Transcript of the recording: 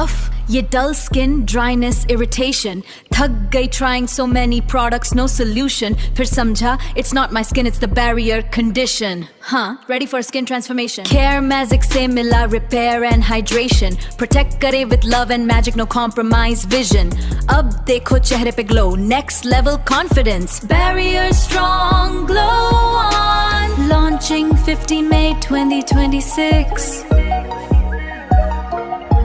of ये डल skin dryness irritation थक गई trying so many products no solution फिर समझा it's not my skin it's the barrier condition ready for skin transformation care magic से मिला repair and hydration protect करे with love and magic no compromise vision अब देखो चेहरे पे glow next level confidence barrier strong glow on launching 15 May 2026